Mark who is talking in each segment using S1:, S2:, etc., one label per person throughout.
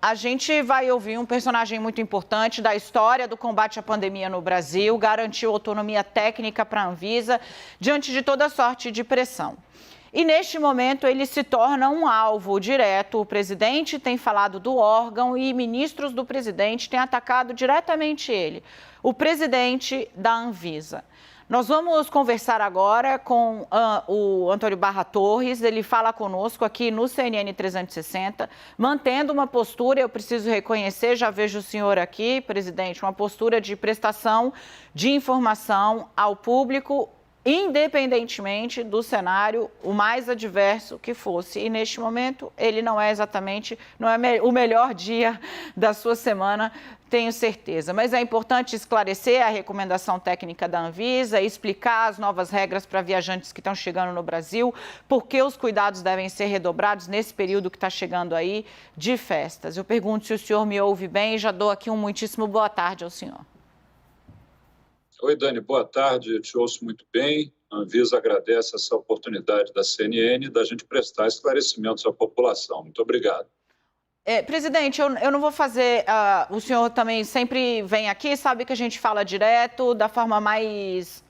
S1: a gente vai ouvir um personagem muito importante da história do combate à pandemia no Brasil, garantiu autonomia técnica para a Anvisa diante de toda sorte de pressão. E neste momento ele se torna um alvo direto. O presidente tem falado do órgão e ministros do presidente têm atacado diretamente ele, o presidente da Anvisa. Nós vamos conversar agora com o Antônio Barra Torres. Ele fala conosco aqui no CNN 360, mantendo uma postura, eu preciso reconhecer, já vejo o senhor aqui, presidente, uma postura de prestação de informação ao público, independentemente do cenário, o mais adverso que fosse. E neste momento, ele não é exatamente, o melhor dia da sua semana, tenho certeza. Mas é importante esclarecer a recomendação técnica da Anvisa, explicar as novas regras para viajantes que estão chegando no Brasil, porque os cuidados devem ser redobrados nesse período que está chegando aí de festas. Eu pergunto se o senhor me ouve bem e já dou aqui um muitíssimo boa tarde ao senhor.
S2: Oi, Dani, boa tarde, eu te ouço muito bem. A Anvisa agradece essa oportunidade da CNN da gente prestar esclarecimentos à população. Muito obrigado.
S1: Presidente, eu não vou fazer... o senhor também sempre vem aqui, sabe que a gente fala direto, da forma mais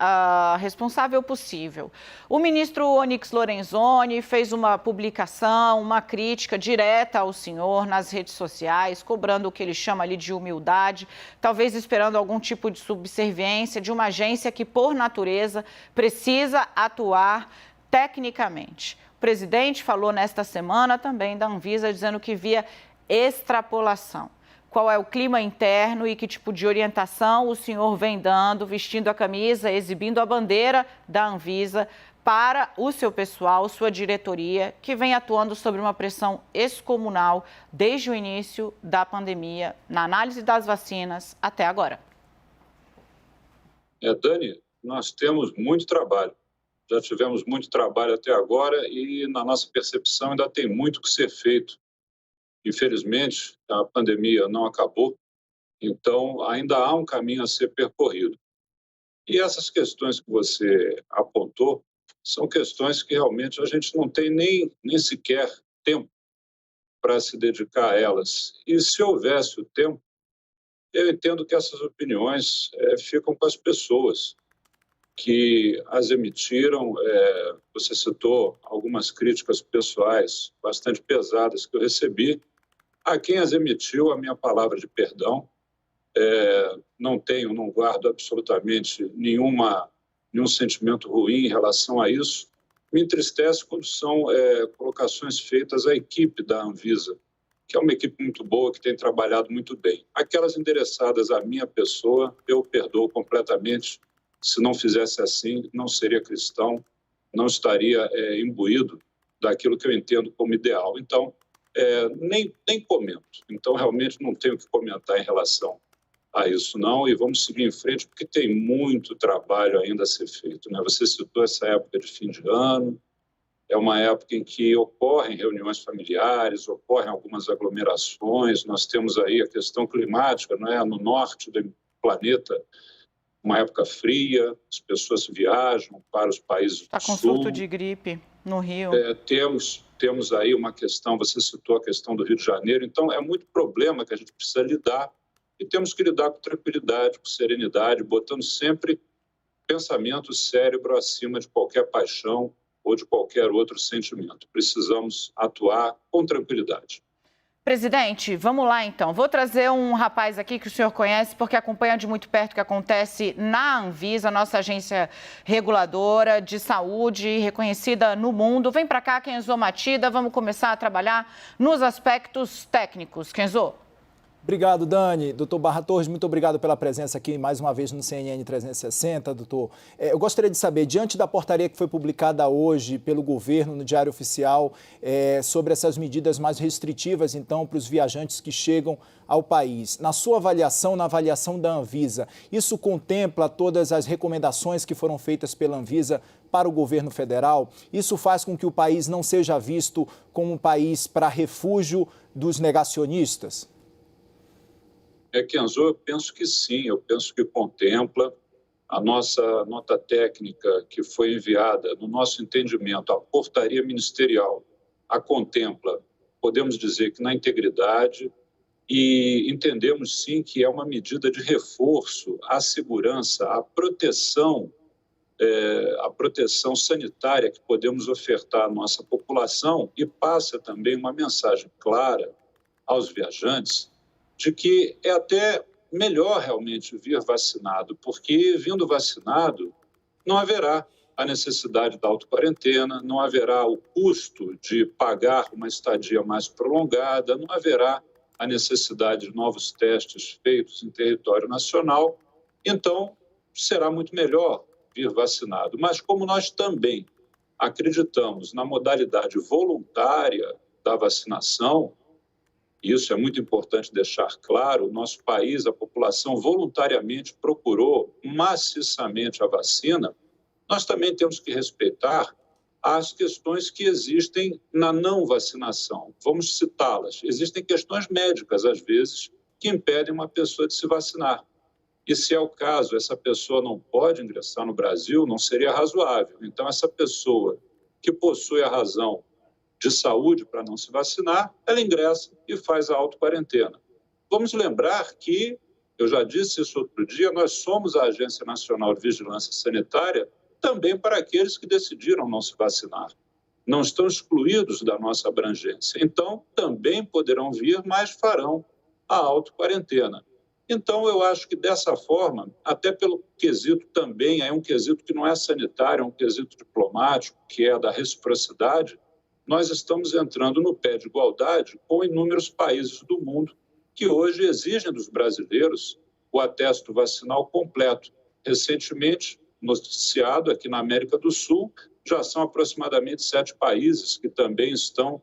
S1: responsável possível. O ministro Onyx Lorenzoni fez uma publicação, uma crítica direta ao senhor nas redes sociais, cobrando o que ele chama ali de humildade, talvez esperando algum tipo de subserviência de uma agência que, por natureza, precisa atuar tecnicamente. O presidente falou nesta semana também da Anvisa, dizendo que via extrapolação. Qual é o clima interno e que tipo de orientação o senhor vem dando, vestindo a camisa, exibindo a bandeira da Anvisa para o seu pessoal, sua diretoria, que vem atuando sob uma pressão excomunal desde o início da pandemia, na análise das vacinas até agora?
S2: Dani, nós temos muito trabalho. Já tivemos muito trabalho até agora e, na nossa percepção, ainda tem muito que ser feito. Infelizmente, a pandemia não acabou, então ainda há um caminho a ser percorrido. E essas questões que você apontou são questões que realmente a gente não tem nem sequer tempo para se dedicar a elas. E se houvesse o tempo, eu entendo que essas opiniões ficam com as pessoas que as emitiram. Você citou algumas críticas pessoais bastante pesadas que eu recebi. A quem as emitiu, a minha palavra de perdão. Não guardo absolutamente nenhum sentimento ruim em relação a isso. Me entristece quando são colocações feitas à equipe da Anvisa, que é uma equipe muito boa, que tem trabalhado muito bem. Aquelas endereçadas à minha pessoa, eu perdoo completamente. Se não fizesse assim, não seria cristão, não estaria imbuído daquilo que eu entendo como ideal. Então, nem comento. Então, realmente não tenho o que comentar em relação a isso, não. E vamos seguir em frente, porque tem muito trabalho ainda a ser feito, né? Você citou essa época de fim de ano, é uma época em que ocorrem reuniões familiares, ocorrem algumas aglomerações, nós temos aí a questão climática, não é? No norte do planeta, uma época fria, as pessoas viajam para os países do sul.
S1: Está com surto de gripe no Rio.
S2: Temos aí uma questão, você citou a questão do Rio de Janeiro, então é muito problema que a gente precisa lidar e temos que lidar com tranquilidade, com serenidade, botando sempre pensamento, cérebro acima de qualquer paixão ou de qualquer outro sentimento. Precisamos atuar com tranquilidade.
S1: Presidente, vamos lá então. Vou trazer um rapaz aqui que o senhor conhece porque acompanha de muito perto o que acontece na Anvisa, nossa agência reguladora de saúde, reconhecida no mundo. Vem para cá, Kenzo Matida, vamos começar a trabalhar nos aspectos técnicos. Kenzo.
S3: Obrigado, Dani. Doutor Barra Torres, muito obrigado pela presença aqui mais uma vez no CNN 360, doutor. Eu gostaria de saber, diante da portaria que foi publicada hoje pelo governo no Diário Oficial, sobre essas medidas mais restritivas, então, para os viajantes que chegam ao país, na sua avaliação, na avaliação da Anvisa, isso contempla todas as recomendações que foram feitas pela Anvisa para o governo federal? Isso faz com que o país não seja visto como um país para refúgio dos negacionistas?
S2: Kenzo, eu penso que sim, eu penso que contempla. A nossa nota técnica que foi enviada, no nosso entendimento, a portaria ministerial a contempla, podemos dizer que na integridade, e entendemos sim que é uma medida de reforço à segurança, à proteção sanitária que podemos ofertar à nossa população, e passa também uma mensagem clara aos viajantes de que é até melhor realmente vir vacinado, porque vindo vacinado não haverá a necessidade da autoquarentena, não haverá o custo de pagar uma estadia mais prolongada, não haverá a necessidade de novos testes feitos em território nacional. Então, será muito melhor vir vacinado. Mas como nós também acreditamos na modalidade voluntária da vacinação, isso é muito importante deixar claro, o nosso país, a população voluntariamente procurou maciçamente a vacina, nós também temos que respeitar as questões que existem na não vacinação. Vamos citá-las. Existem questões médicas, às vezes, que impedem uma pessoa de se vacinar. E se é o caso, essa pessoa não pode ingressar no Brasil, não seria razoável. Então, essa pessoa que possui a razão de saúde para não se vacinar, ela ingressa e faz a autoquarentena. Vamos lembrar que, eu já disse isso outro dia, nós somos a Agência Nacional de Vigilância Sanitária também para aqueles que decidiram não se vacinar. Não estão excluídos da nossa abrangência. Então, também poderão vir, mas farão a autoquarentena. Então, eu acho que dessa forma, até pelo quesito também, é um quesito que não é sanitário, é um quesito diplomático, que é da reciprocidade, nós estamos entrando no pé de igualdade com inúmeros países do mundo que hoje exigem dos brasileiros o atesto vacinal completo. Recentemente, noticiado aqui na América do Sul, já são aproximadamente 7 países que também estão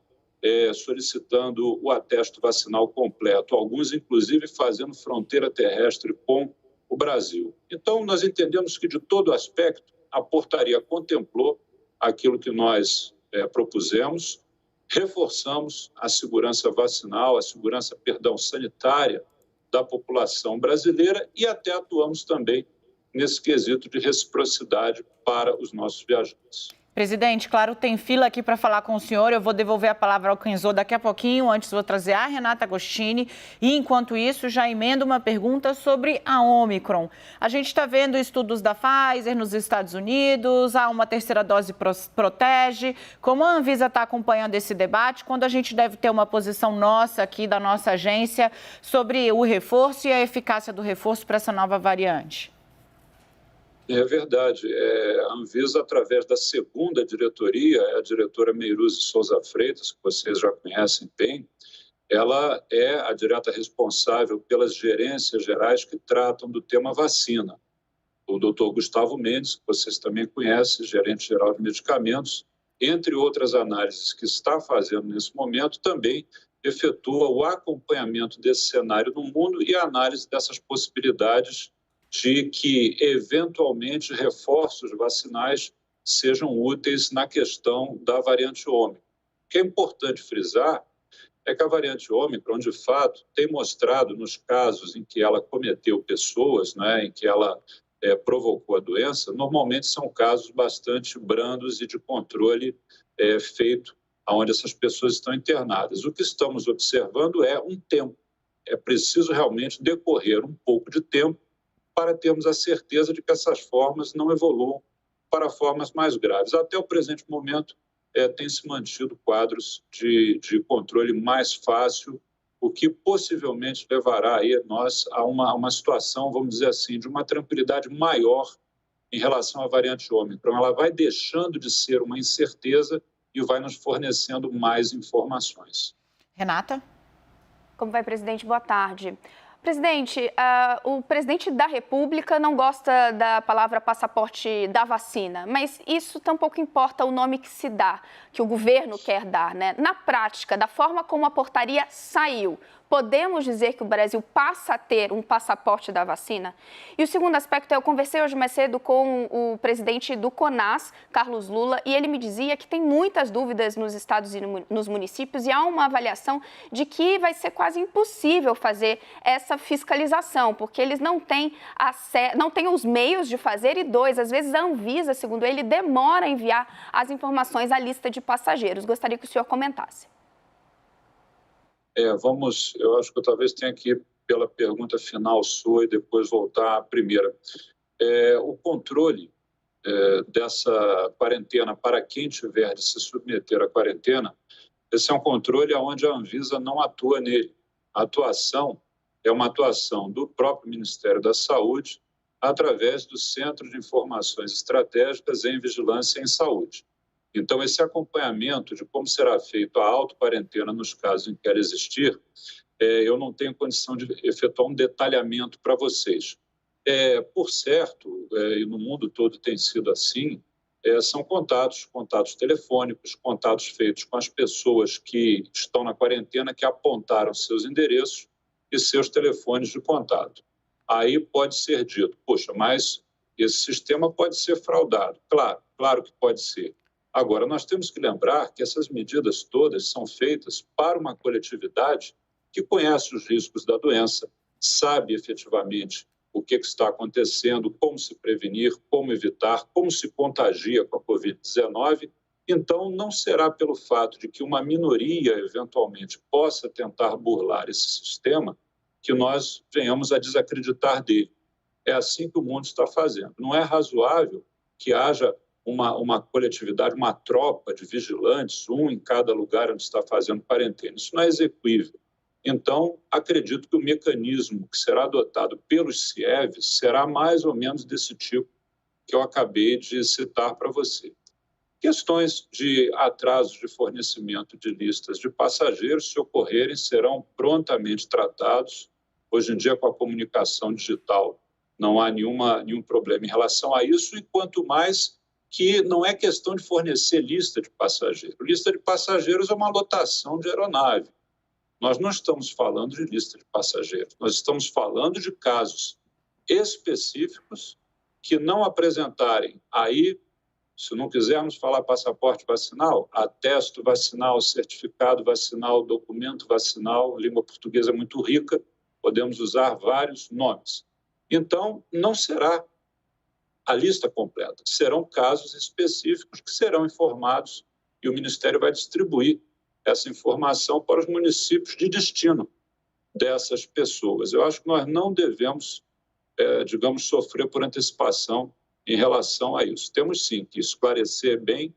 S2: solicitando o atesto vacinal completo, alguns, inclusive, fazendo fronteira terrestre com o Brasil. Então, nós entendemos que, de todo aspecto, a portaria contemplou aquilo que nós propusemos, reforçamos a segurança vacinal, a segurança, sanitária da população brasileira e até atuamos também nesse quesito de reciprocidade para os nossos viajantes.
S1: Presidente, claro, tem fila aqui para falar com o senhor. Eu vou devolver a palavra ao Quinzô daqui a pouquinho. Antes, vou trazer a Renata Agostini. E, enquanto isso, já emendo uma pergunta sobre a Ômicron. A gente está vendo estudos da Pfizer nos Estados Unidos, há uma terceira dose protege. Como a Anvisa está acompanhando esse debate? Quando a gente deve ter uma posição nossa aqui, da nossa agência, sobre o reforço e a eficácia do reforço para essa nova variante?
S2: É verdade. A Anvisa, através da segunda diretoria, a diretora Meiruzi Souza Freitas, que vocês já conhecem bem, ela é a direta responsável pelas gerências gerais que tratam do tema vacina. O doutor Gustavo Mendes, que vocês também conhecem, gerente geral de medicamentos, entre outras análises que está fazendo nesse momento, também efetua o acompanhamento desse cenário no mundo e a análise dessas possibilidades de que, eventualmente, reforços vacinais sejam úteis na questão da variante Ômicron. O que é importante frisar é que a variante Ômicron, de fato, tem mostrado nos casos em que ela cometeu pessoas, em que ela provocou a doença, normalmente são casos bastante brandos e de controle feito onde essas pessoas estão internadas. O que estamos observando é um tempo. É preciso realmente decorrer um pouco de tempo para termos a certeza de que essas formas não evoluam para formas mais graves. Até o presente momento, tem se mantido quadros de controle mais fácil, o que possivelmente levará aí nós a uma situação, vamos dizer assim, de uma tranquilidade maior em relação à variante Ômicron. Ela vai deixando de ser uma incerteza e vai nos fornecendo mais informações.
S1: Renata?
S4: Como vai, presidente? Boa tarde. Presidente, o presidente da República não gosta da palavra passaporte da vacina, mas isso tampouco importa o nome que se dá, que o governo quer dar, né? Na prática, da forma como a portaria saiu, podemos dizer que o Brasil passa a ter um passaporte da vacina? E o segundo aspecto, eu conversei hoje mais cedo com o presidente do CONAS, Carlos Lula, e ele me dizia que tem muitas dúvidas nos estados e nos municípios e há uma avaliação de que vai ser quase impossível fazer essa fiscalização, porque eles não têm os meios de fazer e às vezes a Anvisa, segundo ele, demora a enviar as informações à lista de passageiros. Gostaria que o senhor comentasse.
S2: Eu acho que eu talvez tenha que ir pela pergunta final sua e depois voltar à primeira. O controle dessa quarentena para quem tiver de se submeter à quarentena, esse é um controle onde a Anvisa não atua nele. A atuação é uma atuação do próprio Ministério da Saúde através do Centro de Informações Estratégicas em Vigilância em Saúde. Então, esse acompanhamento de como será feita a auto-quarentena nos casos em que ela existir, eu não tenho condição de efetuar um detalhamento para vocês. Por certo, e no mundo todo tem sido assim, são contatos telefônicos, contatos feitos com as pessoas que estão na quarentena, que apontaram seus endereços e seus telefones de contato. Aí pode ser dito, poxa, mas esse sistema pode ser fraudado. Claro que pode ser. Agora, nós temos que lembrar que essas medidas todas são feitas para uma coletividade que conhece os riscos da doença, sabe efetivamente o que está acontecendo, como se prevenir, como evitar, como se contagia com a Covid-19. Então, não será pelo fato de que uma minoria, eventualmente, possa tentar burlar esse sistema que nós venhamos a desacreditar dele. É assim que o mundo está fazendo. Não é razoável que haja uma coletividade, uma tropa de vigilantes, um em cada lugar onde está fazendo quarentena. Isso não é execuível. Então, acredito que o mecanismo que será adotado pelos CIEVs será mais ou menos desse tipo que eu acabei de citar para você. Questões de atrasos de fornecimento de listas de passageiros, se ocorrerem, serão prontamente tratados. Hoje em dia, com a comunicação digital, não há nenhum problema em relação a isso, e quanto mais que não é questão de fornecer lista de passageiros. Lista de passageiros é uma lotação de aeronave. Nós não estamos falando de lista de passageiros, nós estamos falando de casos específicos que não apresentarem aí, se não quisermos falar passaporte vacinal, atesto vacinal, certificado vacinal, documento vacinal, a língua portuguesa é muito rica, podemos usar vários nomes. Então, não será a lista completa, serão casos específicos que serão informados e o Ministério vai distribuir essa informação para os municípios de destino dessas pessoas. Eu acho que nós não devemos, digamos, sofrer por antecipação em relação a isso. Temos, sim, que esclarecer bem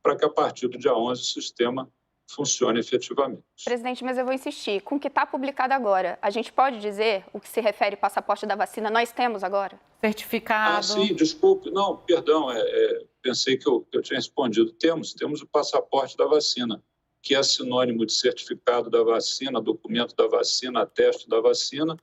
S2: para que, a partir do dia 11, o sistema funcione efetivamente.
S4: Presidente, mas eu vou insistir. Com o que está publicado agora, a gente pode dizer o que se refere ao passaporte da vacina, nós temos agora?
S1: Certificado.
S2: Sim, desculpe. Não, perdão, pensei que eu tinha respondido. Temos o passaporte da vacina, que é sinônimo de certificado da vacina, documento da vacina, atesto da vacina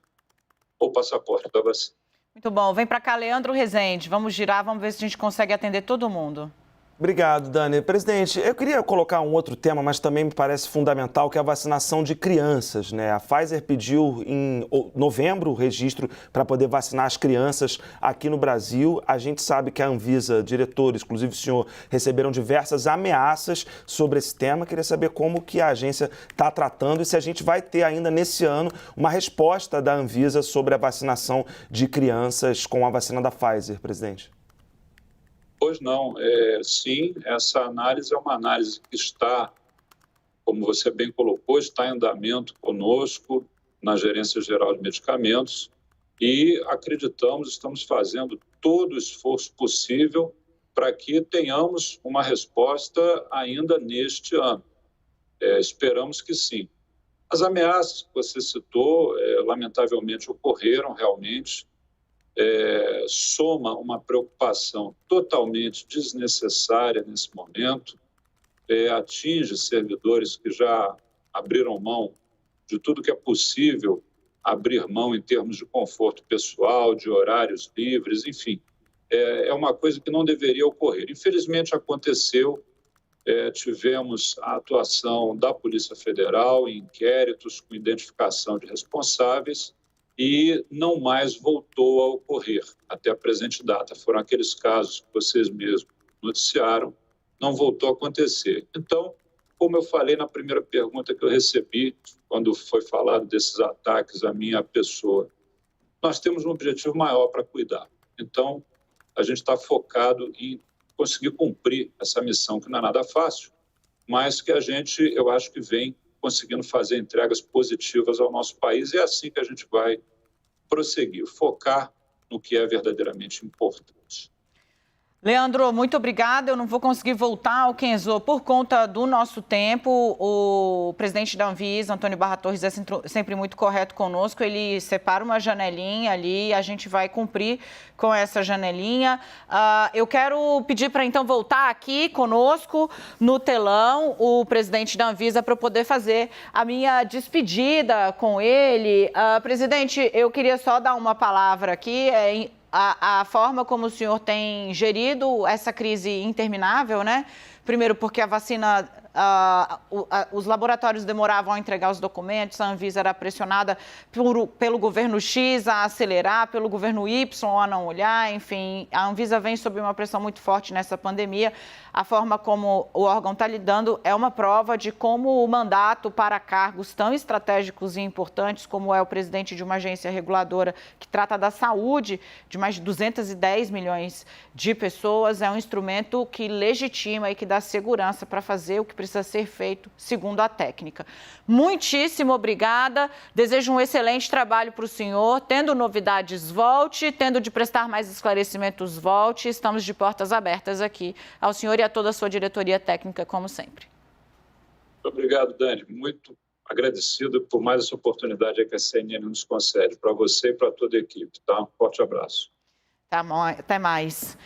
S2: ou passaporte da vacina.
S1: Muito bom. Vem para cá, Leandro Rezende. Vamos girar, vamos ver se a gente consegue atender todo mundo.
S5: Obrigado, Dani. Presidente, eu queria colocar um outro tema, mas também me parece fundamental, que é a vacinação de crianças, né? A Pfizer pediu em novembro o registro para poder vacinar as crianças aqui no Brasil. A gente sabe que a Anvisa, diretores, inclusive o senhor, receberam diversas ameaças sobre esse tema. Queria saber como que a agência está tratando e se a gente vai ter ainda nesse ano uma resposta da Anvisa sobre a vacinação de crianças com a vacina da Pfizer, presidente.
S2: Pois não, sim, essa análise é uma análise que está, como você bem colocou, está em andamento conosco na Gerência Geral de Medicamentos e estamos fazendo todo o esforço possível para que tenhamos uma resposta ainda neste ano. Esperamos que sim. As ameaças que você citou, lamentavelmente, ocorreram realmente. Soma uma preocupação totalmente desnecessária nesse momento, atinge servidores que já abriram mão de tudo que é possível abrir mão em termos de conforto pessoal, de horários livres, enfim. É uma coisa que não deveria ocorrer. Infelizmente aconteceu, tivemos a atuação da Polícia Federal em inquéritos com identificação de responsáveis, e não mais voltou a ocorrer até a presente data. Foram aqueles casos que vocês mesmos noticiaram, não voltou a acontecer. Então, como eu falei na primeira pergunta que eu recebi, quando foi falado desses ataques à minha pessoa, nós temos um objetivo maior para cuidar. Então, a gente está focado em conseguir cumprir essa missão, que não é nada fácil, mas que a gente, eu acho que vem conseguindo fazer entregas positivas ao nosso país. É assim que a gente vai prosseguir, focar no que é verdadeiramente importante.
S1: Leandro, muito obrigada. Eu não vou conseguir voltar ao Kenzo por conta do nosso tempo. O presidente da Anvisa, Antônio Barra Torres, é sempre muito correto conosco. Ele separa uma janelinha ali e a gente vai cumprir com essa janelinha. Eu quero pedir para, então, voltar aqui conosco no telão o presidente da Anvisa para eu poder fazer a minha despedida com ele. Presidente, eu queria só dar uma palavra aqui. A forma como o senhor tem gerido essa crise interminável, né? Primeiro, porque a vacina, os laboratórios demoravam a entregar os documentos, a Anvisa era pressionada pelo governo X a acelerar, pelo governo Y a não olhar, enfim, a Anvisa vem sob uma pressão muito forte nessa pandemia. A forma como o órgão está lidando é uma prova de como o mandato para cargos tão estratégicos e importantes, como é o presidente de uma agência reguladora que trata da saúde de mais de 210 milhões de pessoas, é um instrumento que legitima e que dá segurança para fazer o que precisa ser feito segundo a técnica. Muitíssimo obrigada, desejo um excelente trabalho para o senhor. Tendo novidades, volte, tendo de prestar mais esclarecimentos, volte. Estamos de portas abertas aqui ao senhor e a toda a sua diretoria técnica, como sempre.
S2: Muito obrigado, Dani. Muito agradecido por mais essa oportunidade que a CNN nos concede, para você e para toda a equipe. Tá? Um forte abraço.
S1: Tá bom, até mais.